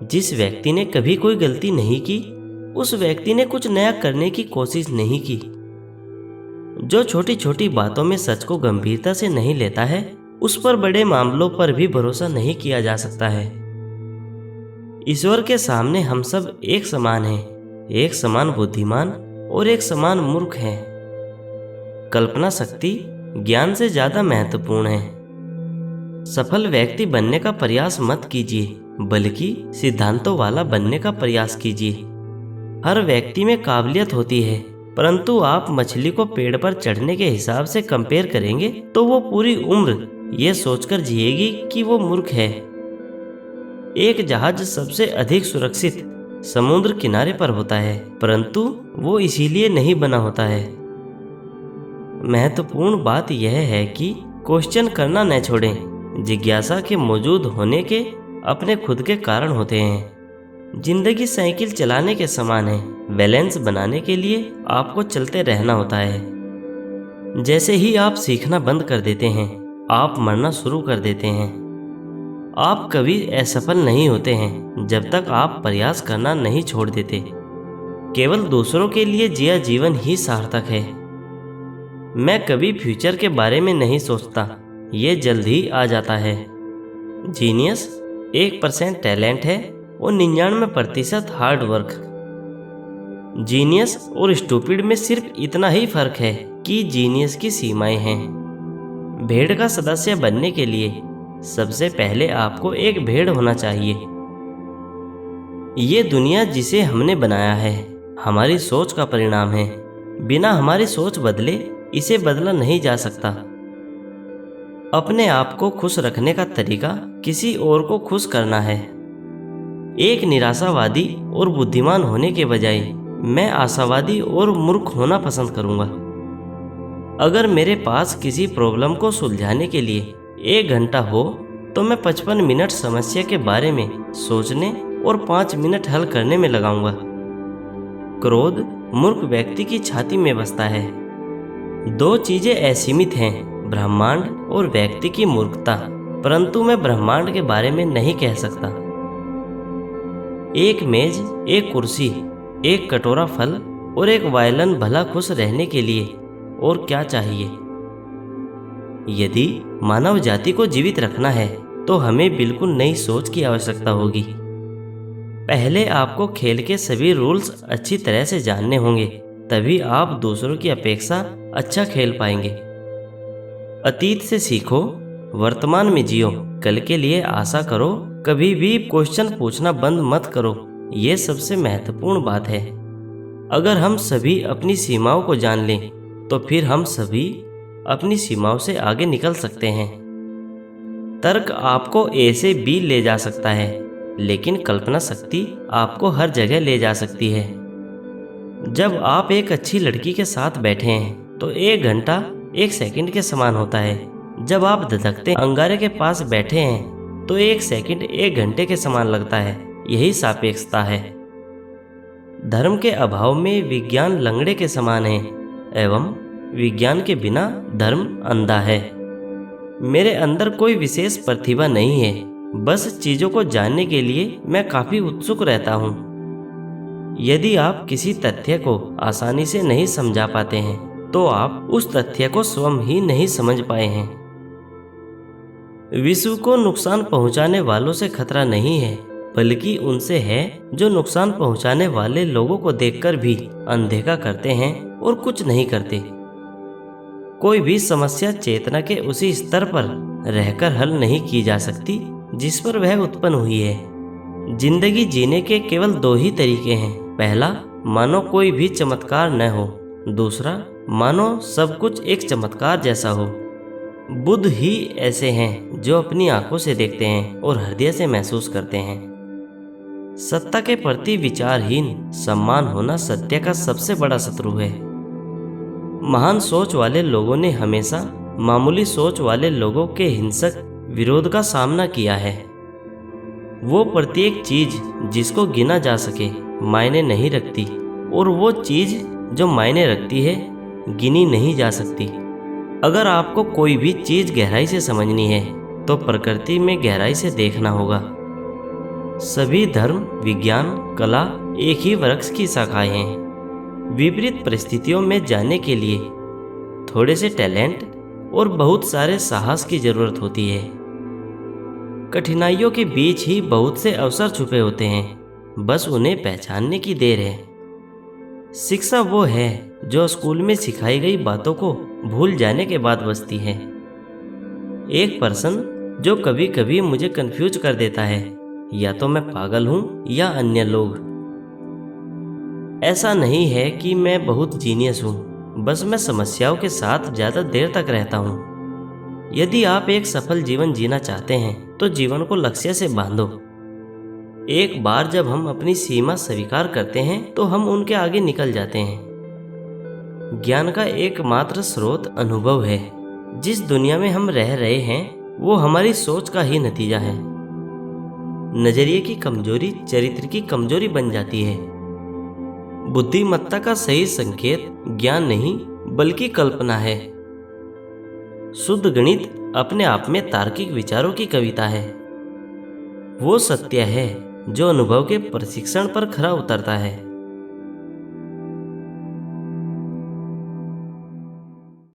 जिस व्यक्ति ने कभी कोई गलती नहीं की, उस व्यक्ति ने कुछ नया करने की कोशिश नहीं की। जो छोटी छोटी बातों में सच को गंभीरता से नहीं लेता है, उस पर बड़े मामलों पर भी भरोसा नहीं किया जा सकता है। ईश्वर के सामने हम सब एक समान हैं, एक समान बुद्धिमान और एक समान मूर्ख हैं। कल्पना शक्ति ज्ञान से ज्यादा महत्वपूर्ण है। सफल व्यक्ति बनने का प्रयास मत कीजिए, बल्कि सिद्धांतों वाला बनने का प्रयास कीजिए। हर व्यक्ति में काबिलियत होती है, परंतु आप मछली को पेड़ पर चढ़ने के हिसाब से कंपेयर करेंगे तो वो पूरी उम्र ये सोचकर जिएगी कि वो मूर्ख है। एक जहाज सबसे अधिक सुरक्षित समुद्र किनारे पर होता है, परंतु वो इसीलिए नहीं बना होता है। महत्वपूर्ण बात यह है कि क्वेश्चन करना न छोड़ें। जिज्ञासा के मौजूद होने के अपने खुद के कारण होते हैं। जिंदगी साइकिल चलाने के समान है। बैलेंस बनाने के लिए आपको चलते रहना होता है। जैसे ही आप सीखना बंद कर देते हैं, आप मरना शुरू कर देते हैं। आप कभी असफल नहीं होते हैं जब तक आप प्रयास करना नहीं छोड़ देते। केवल दूसरों के लिए जिया जीवन ही सार्थक है। मैं कभी फ्यूचर के बारे में नहीं सोचता, ये जल्द ही आ जाता है। जीनियस 1% टैलेंट है और 99% हार्ड वर्क। जीनियस और स्टूपिड में सिर्फ इतना ही फर्क है कि जीनियस की सीमाएं हैं। भेड़ का सदस्य बनने के लिए सबसे पहले आपको एक भेड़ होना चाहिए। ये दुनिया जिसे हमने बनाया है, हमारी सोच का परिणाम है। बिना हमारी सोच बदले इसे बदला नहीं जा सकता। अपने आप को खुश रखने का तरीका किसी और को खुश करना है। एक निराशावादी और बुद्धिमान होने के बजाय मैं आशावादी और मूर्ख होना पसंद करूंगा। अगर मेरे पास किसी प्रॉब्लम को सुलझाने के लिए 1 घंटा हो तो मैं 55 मिनट समस्या के बारे में सोचने और 5 मिनट हल करने में लगाऊंगा। क्रोध मूर्ख व्यक्ति की छाती में बसता है। 2 चीजें असीमित हैं, ब्रह्मांड और व्यक्ति की मूर्खता, परंतु मैं ब्रह्मांड के बारे में नहीं कह सकता। एक मेज, एक कुर्सी, एक कटोरा फल और एक वायलिन भला खुश रहने के लिए और क्या चाहिए। यदि मानव जाति को जीवित रखना है तो हमें बिल्कुल नई सोच की आवश्यकता होगी। पहले आपको खेल के सभी रूल्स अच्छी तरह से जानने होंगे, तभी आप दूसरों की अपेक्षा अच्छा खेल पाएंगे। अतीत से सीखो, वर्तमान में जियो, कल के लिए आशा करो, कभी भी क्वेश्चन पूछना बंद मत करो। ये सबसे महत्वपूर्ण बात है। अगर हम सभी अपनी सीमाओं को जान लें तो फिर हम सभी अपनी सीमाओं से आगे निकल सकते हैं। तर्क आपको ए से बी ले जा सकता है, लेकिन कल्पना शक्ति आपको हर जगह ले जा सकती है। जब आप एक अच्छी लड़की के साथ बैठे हैं तो 1 घंटा 1 सेकंड के समान होता है। जब आप धधकते अंगारे के पास बैठे हैं तो 1 सेकंड 1 घंटे के समान लगता है। यही सापेक्षता है। धर्म के अभाव में विज्ञान लंगड़े के समान है एवं विज्ञान के बिना धर्म अंधा है। मेरे अंदर कोई विशेष प्रतिभा नहीं है, बस चीजों को जानने के लिए मैं काफी उत्सुक रहता हूँ। यदि आप किसी तथ्य को आसानी से नहीं समझा पाते हैं तो आप उस तथ्य को स्वयं ही नहीं समझ पाए हैं। विश्व को नुकसान पहुंचाने वालों से खतरा नहीं है, बल्कि उनसे है जो नुकसान पहुंचाने वाले लोगों को देखकर भी अनदेखा करते हैं और कुछ नहीं करते। कोई भी समस्या चेतना के उसी स्तर पर रहकर हल नहीं की जा सकती जिस पर वह उत्पन्न हुई है। जिंदगी जीने के केवल 2 ही तरीके हैं। पहला, मानो कोई भी चमत्कार न हो। दूसरा, मानो सब कुछ एक चमत्कार जैसा हो। बुद्ध ही ऐसे हैं जो अपनी आंखों से देखते हैं और हृदय से महसूस करते हैं। सत्ता के प्रति विचारहीन सम्मान होना सत्य का सबसे बड़ा शत्रु है। महान सोच वाले लोगों ने हमेशा मामूली सोच वाले लोगों के हिंसक विरोध का सामना किया है। वो प्रत्येक चीज जिसको गिना जा सके मायने नहीं रखती, और वो चीज जो मायने रखती है गिनी नहीं जा सकती। अगर आपको कोई भी चीज गहराई से समझनी है तो प्रकृति में गहराई से देखना होगा। सभी धर्म, विज्ञान, कला एक ही वृक्ष की शाखाएं हैं। विपरीत परिस्थितियों में जाने के लिए थोड़े से टैलेंट और बहुत सारे साहस की जरूरत होती है। कठिनाइयों के बीच ही बहुत से अवसर छुपे होते हैं, बस उन्हें पहचानने की देर है। शिक्षा वो है जो स्कूल में सिखाई गई बातों को भूल जाने के बाद बचती है। एक पर्सन जो कभी कभी मुझे कंफ्यूज कर देता है, या तो मैं पागल हूँ या अन्य लोग। ऐसा नहीं है कि मैं बहुत जीनियस हूँ, बस मैं समस्याओं के साथ ज़्यादा देर तक रहता हूँ। यदि आप एक सफल जीवन जीना चाहते हैं तो जीवन को लक्ष्य से बांधो। एक बार जब हम अपनी सीमा स्वीकार करते हैं तो हम उनके आगे निकल जाते हैं। ज्ञान का एकमात्र स्रोत अनुभव है। जिस दुनिया में हम रह रहे हैं वो हमारी सोच का ही नतीजा है। नजरिए की कमजोरी चरित्र की कमजोरी बन जाती है। बुद्धिमत्ता का सही संकेत ज्ञान नहीं बल्कि कल्पना है। शुद्ध गणित अपने आप में तार्किक विचारों की कविता है। वो सत्य है जो अनुभव के प्रशिक्षण पर खरा उतरता है।